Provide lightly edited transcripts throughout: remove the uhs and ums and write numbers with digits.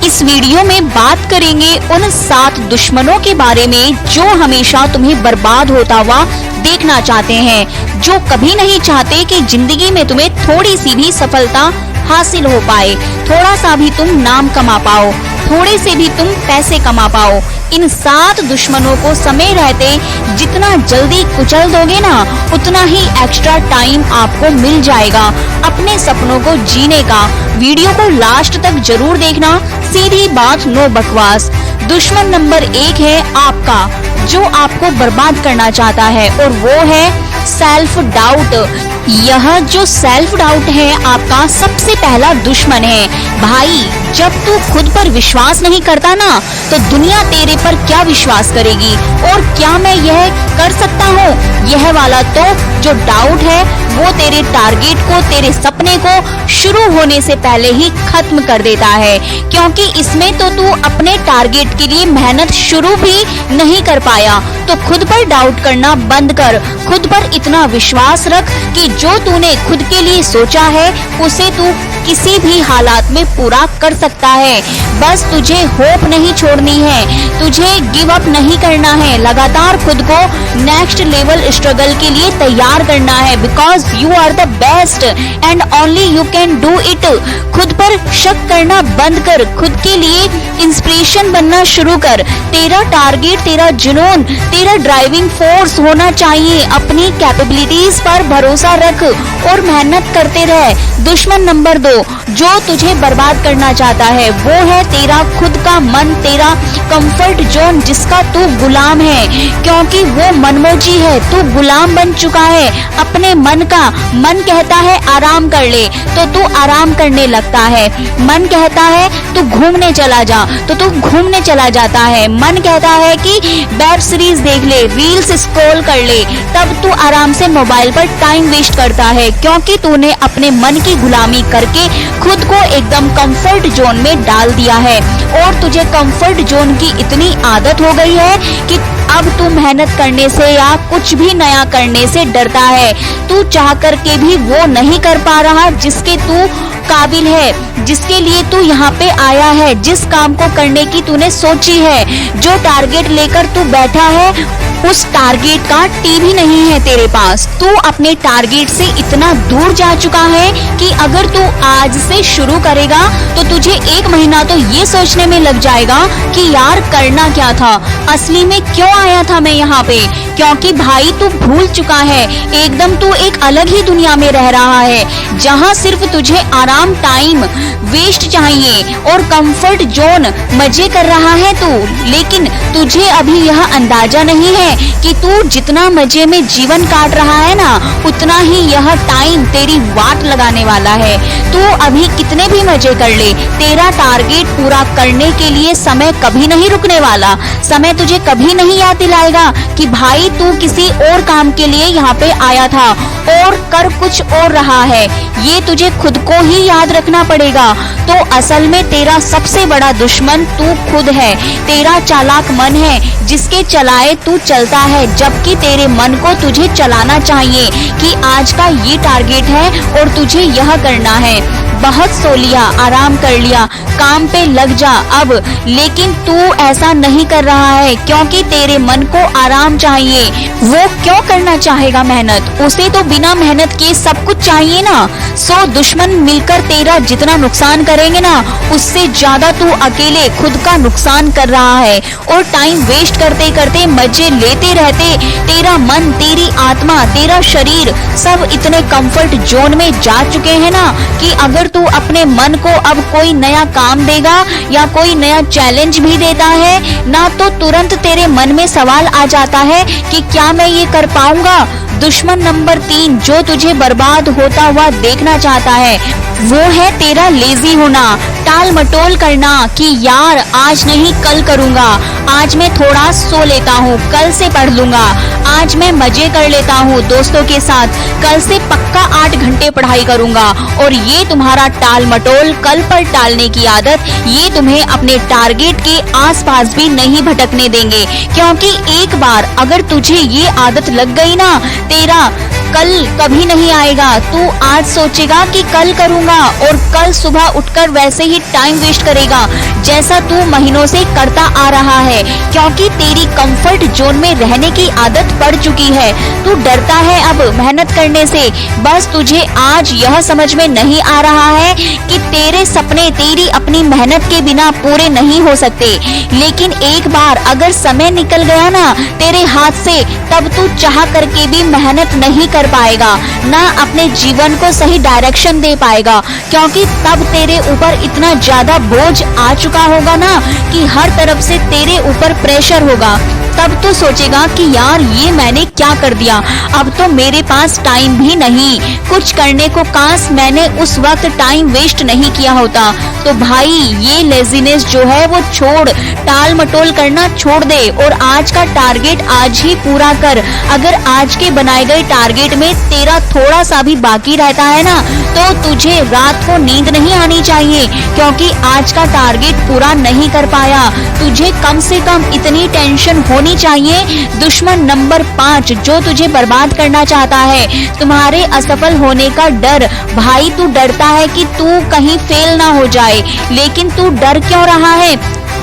इस वीडियो में बात करेंगे उन 7 दुश्मनों के बारे में जो हमेशा तुम्हें बर्बाद होता हुआ देखना चाहते हैं, जो कभी नहीं चाहते कि जिंदगी में तुम्हें थोड़ी सी भी सफलता हासिल हो पाए, थोड़ा सा भी तुम नाम कमा पाओ, थोड़े से भी तुम पैसे कमा पाओ। इन 7 दुश्मनों को समय रहते जितना जल्दी कुचल दोगे ना, उतना ही एक्स्ट्रा टाइम आपको मिल जाएगा अपने सपनों को जीने का। वीडियो को लास्ट तक जरूर देखना, सीधी बात, नो बकवास। दुश्मन नंबर 1 है आपका, जो आपको बर्बाद करना चाहता है, और वो है सेल्फ डाउट। यह जो सेल्फ डाउट है आपका सबसे पहला दुश्मन है। भाई, जब तू खुद पर विश्वास नहीं करता ना, तो दुनिया तेरे पर क्या विश्वास करेगी। और क्या मैं यह कर सकता हूँ, यह वाला तो जो डाउट है वो तेरे टारगेट को, तेरे सपने को शुरू होने से पहले ही खत्म कर देता है, क्योंकि इसमें तो तू अपने टारगेट के लिए मेहनत शुरू भी नहीं कर पाया। तो खुद पर डाउट करना बंद कर, खुद पर इतना विश्वास रख कि जो तूने खुद के लिए सोचा है उसे तू किसी भी हालात में पूरा कर सकता है। बस तुझे होप नहीं छोड़नी है, तुझे गिव अप नहीं करना है, लगातार खुद को नेक्स्ट लेवल स्ट्रगल के लिए तैयार करना है, because you are the best and only you can do it. खुद पर शक करना बंद कर, खुद के लिए इंस्पिरेशन बनना शुरू कर। तेरा टारगेट, तेरा जुनून, तेरा ड्राइविंग फोर्स होना चाहिए। अपनी कैपेबिलिटीज पर भरोसा रख और मेहनत करते रह। दुश्मन नंबर 2 जो तुझे बर्बाद करना चाहता है वो है तेरा खुद का मन, तेरा कंफर्ट जोन, जिसका तू गुलाम है, क्योंकि वो मनमोजी है। तू गुलाम बन चुका है अपने मन का। मन कहता है आराम कर ले तो तू आराम करने लगता है, मन कहता है तू घूमने चला जा तो तू घूमने चला जाता है, मन कहता है कि वेब सीरीज देख ले, रील्स स्क्रॉल कर ले, तब तू आराम से मोबाइल पर टाइम वेस्ट करता है, क्योंकि तूने अपने मन की गुलामी करके खुद को एकदम कंफर्ट जोन में डाल दिया है। और तुझे कंफर्ट जोन की इतनी आदत हो गई है कि अब तू मेहनत करने से या कुछ भी नया करने से डरता है। तू चाह करके भी वो नहीं कर पा रहा जिसके तू काबिल है, जिसके लिए तू यहाँ पे आया है, जिस काम को करने की तूने सोची है, जो टारगेट लेकर तू बैठा है, उस टारगेट का टी भी नहीं है तेरे पास। तू अपने टारगेट से इतना दूर जा चुका है कि अगर तू आज से शुरू करेगा तो तुझे 1 महीना तो ये सोचने में लग जाएगा कि यार करना क्या था, असली में क्यों आया था मैं यहाँ पे। क्योंकि भाई तू भूल चुका है, एकदम तू एक अलग ही दुनिया में रह रहा है, जहाँ सिर्फ तुझे आराम, टाइम वेस्ट चाहिए और कंफर्ट जोन, मजे कर रहा है तू। लेकिन तुझे अभी यह अंदाजा नहीं है कि तू जितना मजे में जीवन काट रहा है ना, उतना ही यह टाइम तेरी वाट लगाने वाला है। तू अभी कितने भी मजे कर ले, तेरा टारगेट पूरा करने के लिए समय कभी नहीं रुकने वाला। समय तुझे कभी नहीं याद दिलाएगा कि भाई तू किसी और काम के लिए यहाँ पे आया था और कर कुछ और रहा है। ये तुझे खुद को ही याद रखना पड़ेगा। तो असल में तेरा सबसे बड़ा दुश्मन तू खुद है, तेरा चालाक मन है, जिसके चलाए तू चलता है, जबकि तेरे मन को तुझे चलाना चाहिए कि आज का ये टारगेट है और तुझे यह करना है। बहुत सो लिया, आराम कर लिया, काम पे लग जा अब। लेकिन तू ऐसा नहीं कर रहा है, क्योंकि तेरे मन को आराम चाहिए। वो क्यों करना चाहेगा मेहनत, उसे तो बिना मेहनत के सब कुछ चाहिए ना। 100 दुश्मन मिलकर तेरा जितना नुकसान करेंगे ना, उससे ज्यादा तू अकेले खुद का नुकसान कर रहा है। और टाइम वेस्ट करते करते, मजे लेते रहते, तेरा मन, तेरी आत्मा, तेरा शरीर सब इतने कंफर्ट जोन में जा चुके हैं ना कि अगर तू अपने मन को अब कोई नया काम देगा या कोई नया चैलेंज भी देता है ना, तो तुरंत तेरे मन में सवाल आ जाता है कि क्या मैं ये कर पाऊंगा। दुश्मन नंबर 3 जो तुझे बर्बाद होता हुआ देखना चाहता है वो है तेरा लेजी होना, टाल मटोल करना कि यार आज नहीं कल करूंगा, आज मैं थोड़ा सो लेता हूँ, कल से पढ़ लूंगा, आज मैं मजे कर लेता हूँ दोस्तों के साथ, कल से पक्का पक्का 8 घंटे पढ़ाई करूंगा। और ये तुम्हारा टाल मटोल, कल पर टालने की आदत, ये तुम्हें अपने टारगेट के आसपास भी नहीं भटकने देंगे। क्योंकि एक बार अगर तुझे ये आदत लग गई ना, तेरा कल कभी नहीं आएगा। तू आज सोचेगा कि कल करूंगा और कल सुबह उठकर वैसे ही टाइम वेस्ट करेगा जैसा तू महीनों से करता आ रहा है। क्योंकि तेरी कंफर्ट जोन में रहने की आदत पड़ चुकी है। तू डरता है अब मेहनत करने से। बस तुझे आज यह समझ में नहीं आ रहा है कि तेरे सपने तेरी अपनी मेहनत के बिना पूरे नहीं हो सकते। लेकिन एक बार अगर समय निकल गया ना तेरे हाथ से, तब तू चाह करके भी मेहनत नहीं कर पाएगा, ना अपने जीवन को सही डायरेक्शन दे पाएगा। क्योंकि तब तेरे ऊपर इतना ज्यादा बोझ आ चुका होगा ना कि हर तरफ से तेरे ऊपर प्रेशर होगा। तब तो सोचेगा कि यार ये मैंने क्या कर दिया, अब तो मेरे पास टाइम भी नहीं कुछ करने को। काश मैंने उस वक्त टाइम वेस्ट नहीं किया होता। तो भाई ये लेजीनेस जो है वो छोड़, टाल मटोल करना छोड़ दे और आज का टारगेट आज ही पूरा कर। अगर आज के बनाए गए टारगेट में तेरा थोड़ा सा भी बाकी रहता है ना, तो तुझे रात को नींद नहीं आनी चाहिए। क्योंकि आज का टारगेट पूरा नहीं कर पाया, तुझे कम से कम इतनी टेंशन होनी चाहिए। दुश्मन नंबर 5 जो तुझे बर्बाद करना चाहता है, तुम्हारे असफल होने का डर। भाई तू डरता है कि तू कहीं फेल ना हो जाए, लेकिन तू डर क्यों रहा है?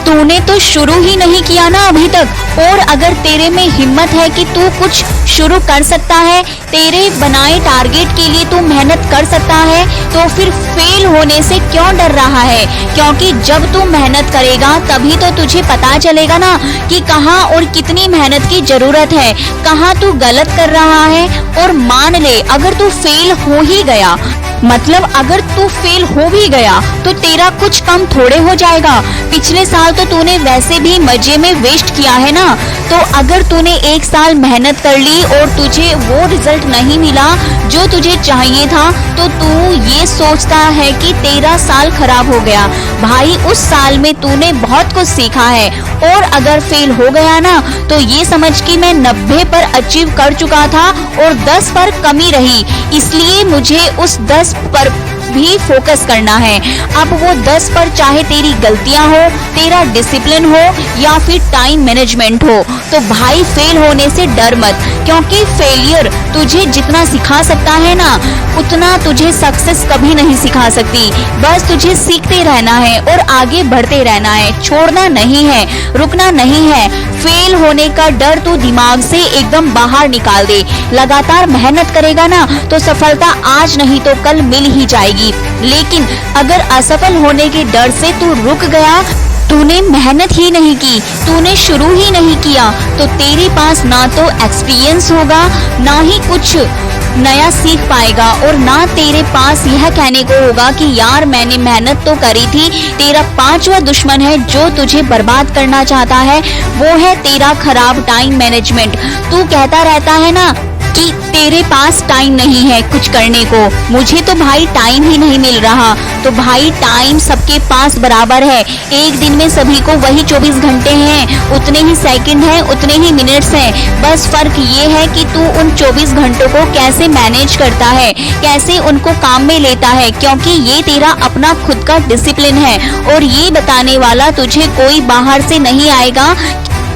तूने तो शुरू ही नहीं किया ना अभी तक। और अगर तेरे में हिम्मत है कि तू कुछ शुरू कर सकता है, तेरे बनाए टारगेट के लिए तू मेहनत कर सकता है, तो फिर फेल होने से क्यों डर रहा है? क्योंकि जब तू मेहनत करेगा तभी तो तुझे पता चलेगा ना कि कहाँ और कितनी मेहनत की जरूरत है, कहाँ तू गलत कर रहा है। और मान ले अगर तू फेल हो ही गया, मतलब अगर तू फेल हो भी गया तो तेरा कुछ कम थोड़े हो जाएगा। पिछले साल तो तूने वैसे भी मजे में वेस्ट किया है ना। तो अगर तूने 1 साल मेहनत कर ली और तुझे वो रिजल्ट नहीं मिला जो तुझे चाहिए था, तो तू ये सोचता है कि तेरा साल खराब हो गया। भाई उस साल में तूने बहुत कुछ सीखा है। और अगर फेल हो गया ना तो ये समझ कि मैं 90 पर अचीव कर चुका था और 10 पर कमी रही, इसलिए मुझे उस 10 पर भी फोकस करना है। अब वो 10 पर चाहे तेरी गलतियां हो, तेरा डिसिप्लिन हो या फिर टाइम मैनेजमेंट हो, तो भाई फेल होने से डर मत। क्योंकि फेलियर तुझे जितना सिखा सकता है ना, उतना तुझे सक्सेस कभी नहीं सिखा सकती। बस तुझे सीखते रहना है और आगे बढ़ते रहना है, छोड़ना नहीं है, रुकना नहीं है। फेल होने का डर तू दिमाग से एकदम बाहर निकाल दे। लगातार मेहनत करेगा ना तो सफलता आज नहीं तो कल मिल ही जाएगी। लेकिन अगर असफल होने के डर से तू रुक गया, तूने मेहनत ही नहीं की, तूने शुरू ही नहीं किया, तो तेरे पास ना तो एक्सपीरियंस होगा, ना ही कुछ नया सीख पाएगा और ना तेरे पास यह कहने को होगा कि यार मैंने मेहनत तो करी थी। तेरा 5वां दुश्मन है जो तुझे बर्बाद करना चाहता है, वो है तेरा खराब टाइम मैनेजमेंट। तू कहता रहता है ना कि तेरे पास टाइम नहीं है कुछ करने को, मुझे तो भाई टाइम ही नहीं मिल रहा। तो भाई टाइम सबके पास बराबर है, एक दिन में सभी को वही 24 घंटे हैं, उतने ही सेकंड हैं, उतने ही मिनट्स हैं। बस फर्क ये है कि तू उन 24 घंटों को कैसे मैनेज करता है, कैसे उनको काम में लेता है। क्योंकि ये तेरा अपना खुद का डिसिप्लिन है और ये बताने वाला तुझे कोई बाहर से नहीं आएगा।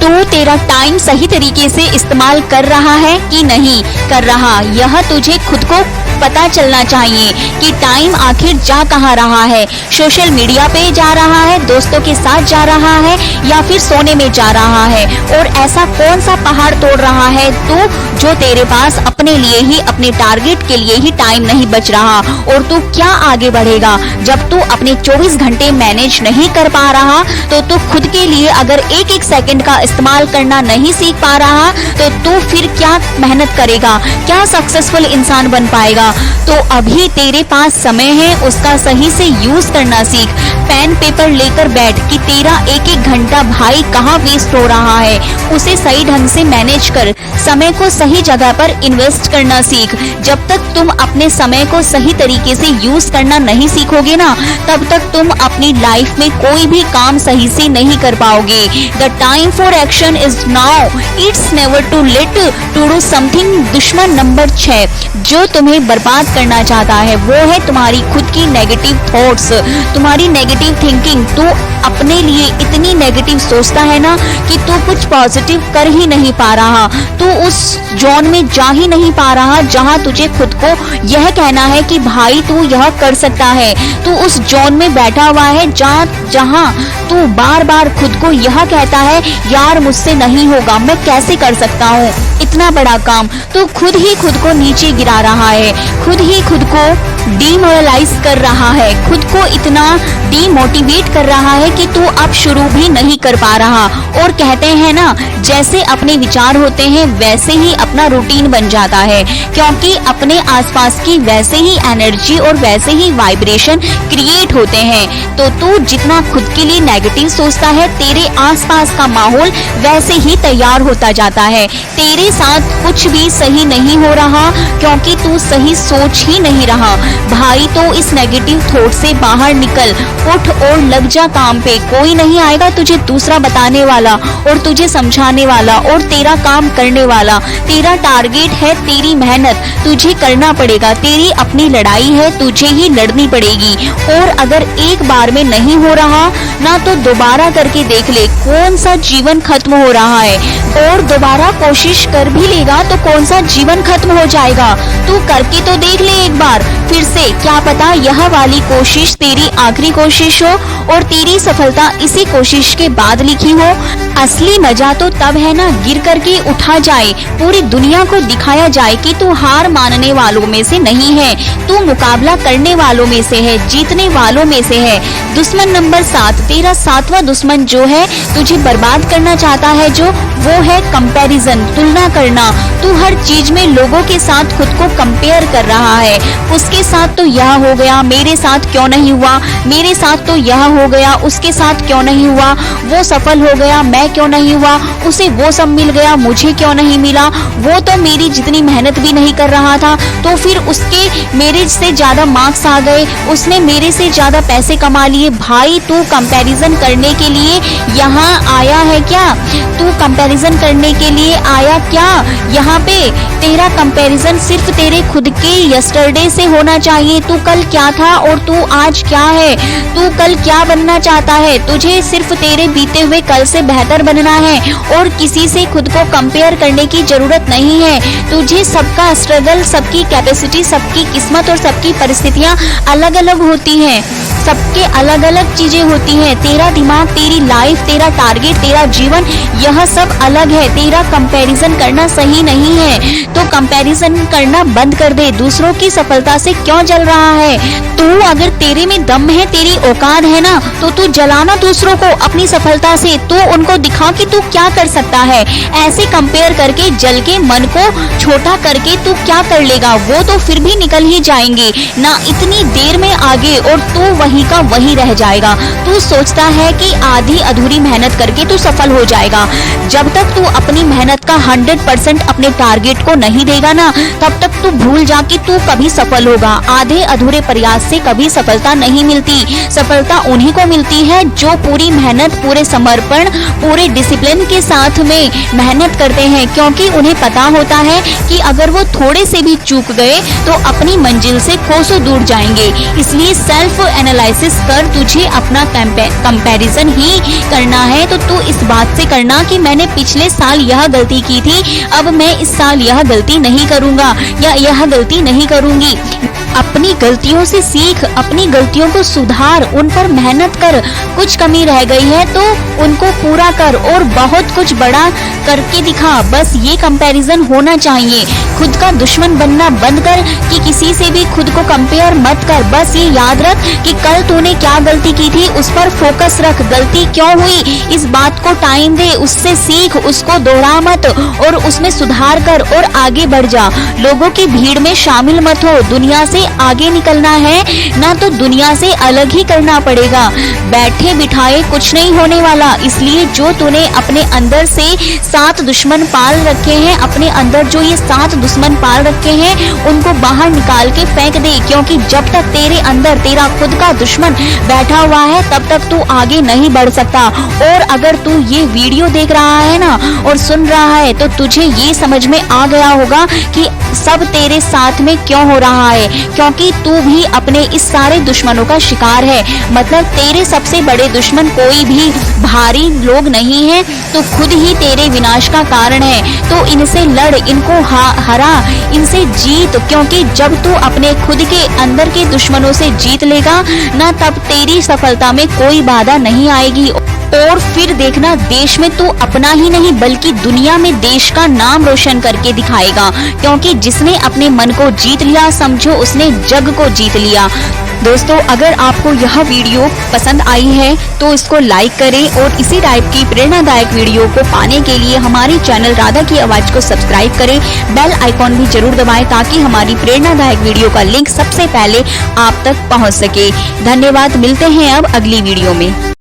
तो तेरा टाइम सही तरीके से इस्तेमाल कर रहा है कि नहीं कर रहा, यह तुझे खुद को पता चलना चाहिए कि टाइम आखिर जा कहाँ रहा है। सोशल मीडिया पे जा रहा है, दोस्तों के साथ जा रहा है, या फिर सोने में जा रहा है। और ऐसा कौन सा पहाड़ तोड़ रहा है तू जो तेरे पास अपने लिए ही, अपने टारगेट के लिए ही टाइम नहीं बच रहा। और तू क्या आगे बढ़ेगा जब तू अपने 24 घंटे मैनेज नहीं कर पा रहा। तो तू खुद के लिए अगर एक एक सेकंड का इस्तेमाल करना नहीं सीख पा रहा, तो तू फिर क्या मेहनत करेगा, क्या सक्सेसफुल इंसान बन पाएगा। तो अभी तेरे पास समय है, उसका सही से यूज करना सीख। पेन पेपर लेकर बैठ कि तेरा एक एक घंटा भाई कहाँ वेस्ट हो रहा है, उसे सही ढंग से मैनेज कर। समय को सही जगह पर इन्वेस्ट करना सीख। जब तक तुम अपने समय को सही तरीके से यूज करना नहीं सीखोगे ना, तब तक तुम अपनी लाइफ में कोई भी काम सही से नहीं कर पाओगे। The time for action is now, it's never too late to do something. दुश्मन नंबर 6 जो तुम्हें बर्बाद करना चाहता है वो है तुम्हारी खुद की नेगेटिव थॉट्स, तुम्हारी नेगेटिव थिंकिंग। तू अपने लिए इतनी नेगेटिव सोचता है ना कि तू कुछ पॉजिटिव कर ही नहीं पा रहा, तू उस जोन में जा ही नहीं पा रहा जहां तुझे खुद को यह कहना है कि भाई तू यह कर सकता है। तू उस जोन में बैठा हुआ है जहां तू बार बार खुद को यह कहता है यार मुझसे नहीं होगा, मैं कैसे कर सकता हूँ इतना बड़ा काम। तू खुद ही खुद को नीचे गिरा रहा है, खुद ही खुद को डीमोरलाइज कर रहा है, खुद को इतना डीमोटिवेट कर रहा है कि तू अब शुरू भी नहीं कर पा रहा। और कहते हैं ना जैसे अपने विचार होते हैं वैसे ही अपना रूटीन बन जाता है, क्योंकि अपने आसपास की वैसे ही एनर्जी और वैसे ही वाइब्रेशन क्रिएट होते हैं। तो तू जितना खुद के लिए नेगेटिव सोचता है तेरे आसपास का माहौल वैसे ही तैयार होता जाता है। तेरे साथ कुछ भी सही नहीं हो रहा क्योंकि तू सही सोच ही नहीं रहा। भाई तो इस नेगेटिव थॉट से बाहर निकल, उठ और लग जा काम पे। कोई नहीं आएगा तुझे दूसरा बताने वाला और तुझे समझाने वाला और तेरा काम करने वाला। तेरा टारगेट है तेरी मेहनत, तुझे करना पड़ेगा। तेरी अपनी लड़ाई है, तुझे ही लड़नी पड़ेगी। और अगर एक बार में नहीं हो रहा ना तो दोबारा करके देख ले कौन सा जीवन खत्म हो रहा है, और दोबारा कोशिश कर भी लेगा तो कौन सा जीवन खत्म हो जाएगा। तू करके तो देख ले एक बार फिर से, क्या पता यह वाली कोशिश तेरी आखिरी कोशिश हो और तेरी सफलता इसी कोशिश के बाद लिखी हो। असली मजा तो तब है ना गिर करके उठा जाए, पूरी दुनिया को दिखाया जाए कि तू हार मानने वालों में से नहीं है, तू मुकाबला करने वालों में से है, जीतने वालों में से है। दुश्मन नंबर 7, तेरा 7वां दुश्मन जो है तुझे बर्बाद करना चाहता है जो, वो है कंपैरिजन, तुलना करना। तू हर चीज में लोगों के साथ खुद को कंपेयर कर रहा है। उसके साथ तो यह हो गया, मेरे साथ क्यों नहीं हुआ, मेरे साथ तो यह हो गया, उसके साथ क्यों नहीं हुआ, वो सफल हो गया मैं क्यों नहीं हुआ, उसे वो सब मिल गया मुझे क्यों नहीं मिला, वो तो मेरी जितनी मेहनत भी नहीं कर रहा था तो फिर उसके मेरे से ज्यादा मार्क्स आ गए, उसने मेरे से ज्यादा पैसे कमा लिए। भाई तू कंपैरिजन करने के लिए यहाँ आया है क्या? तू कंपैरिजन करने के लिए आया क्या यहाँ पे? तेरा कंपैरिजन सिर्फ तेरे खुद के यस्टरडे से होना चाहिए। तू कल क्या था और तू आज क्या है, तू कल क्या बनना चाहता है। तुझे सिर्फ तेरे बीते हुए कल से बेहतर बनना है और किसी से खुद को कंपेयर करने की जरूरत नहीं है। तुझे सबका स्ट्रगल, सबकी कैपेसिटी, सबकी किस्मत और सबकी परिस्थितियां अलग अलग होती हैं, सबके अलग अलग चीजें होती हैं। तेरा दिमाग, तेरी लाइफ, तेरा टारगेट, तेरा जीवन, यह सब अलग है। तेरा कंपैरिजन करना सही नहीं है, तो कंपैरिजन करना बंद कर दे। दूसरों की सफलता से क्यों जल रहा है? तू अगर तेरे में दम है, तेरी औकात है ना, तो तू जलाना दूसरों को अपनी सफलता से। तू उनको दिखा कि तू क्या कर सकता है। ऐसे कंपेयर करके जल के मन को छोटा करके तू क्या कर लेगा? वो तो फिर भी निकल ही जाएंगे ना इतनी देर में आगे, और तू वहीं का वहीं रह जाएगा। तू सोचता है कि आधी अधूरी मेहनत करके तू सफल हो जाएगा। जब तक तू अपनी मेहनत का 100% अपने टारगेट को नहीं देगा ना, तब तक तू भूल जा कि तू कभी सफल होगा। आधे अधूरे प्रयास से कभी सफलता नहीं मिलती। सफलता उन्हीं को मिलती है जो पूरी मेहनत, पूरे समर्पण, पूरे डिसिप्लिन के साथ में मेहनत करते हैं, क्योंकि उन्हें पता होता है कि अगर वो थोड़े से भी चूक गए तो अपनी मंजिल से कोसों दूर जाएंगे। इसलिए सेल्फ एनालिसिस कर, तुझे अपना कंपैरिजन ही करना है तो तू इस बात से करना कि मैंने पिछले साल यह गलती की थी, अब मैं इस साल यह गलती नहीं करूंगा या यह गलती नहीं करूंगी। अपनी गलतियों से सीख, अपनी गलतियों को सुधार, उन पर मेहनत कर। कुछ कमी रह गई है तो उनको पूरा कर और बहुत कुछ बड़ा करके दिखा। बस ये कंपैरिजन होना चाहिए। खुद का दुश्मन बनना बंद कर कि किसी से भी खुद को कंपेयर मत कर। बस ये याद रख कि कल तूने क्या गलती की थी, उस पर फोकस रख। गलती क्यों हुई इस बात को टाइम दे, उससे सीख, उसको दोहरा मत और उसमें सुधार कर और आगे बढ़ जा। लोगों की भीड़ में शामिल मत हो, दुनिया से आगे निकलना है ना तो दुनिया से अलग ही करना पड़ेगा। बैठे बिठाए कुछ नहीं होने वाला, इसलिए जो तूने अपने अंदर से 7 दुश्मन पाल रखे हैं, अपने अंदर जो ये 7 दुश्मन पाल रखे हैं उनको बाहर निकाल के फेंक दे, क्योंकि जब तक तेरे अंदर तेरा खुद का दुश्मन बैठा हुआ है तब तक तू आगे नहीं बढ़ सकता। और अगर तू ये वीडियो देख रहा है ना और सुन रहा है तो तुझे ये समझ में आ गया होगा कि सब तेरे साथ में क्यों हो रहा है, क्योंकि तू भी अपने इस सारे दुश्मनों का शिकार है। मतलब तेरे सबसे बड़े दुश्मन कोई भी भारी लोग नहीं है, तो खुद ही तेरे विनाश का कारण है। तो इनसे लड़, इनको हरा, इनसे जीत, क्योंकि जब तू अपने खुद के अंदर के दुश्मनों से जीत लेगा ना तब तेरी सफलता में कोई बाधा नहीं आएगी। और फिर देखना, देश में तू अपना ही नहीं बल्कि दुनिया में देश का नाम रोशन करके दिखाएगा, क्योंकि जिसने अपने मन को जीत लिया समझो उसने जग को जीत लिया। दोस्तों, अगर आपको यह वीडियो पसंद आई है तो इसको लाइक करें और इसी टाइप की प्रेरणादायक वीडियो को पाने के लिए हमारे चैनल राधा की आवाज को सब्सक्राइब करें। बेल आइकॉन भी जरूर दबाएं ताकि हमारी प्रेरणादायक वीडियो का लिंक सबसे पहले आप तक पहुंच सके। धन्यवाद, मिलते हैं अब अगली वीडियो में।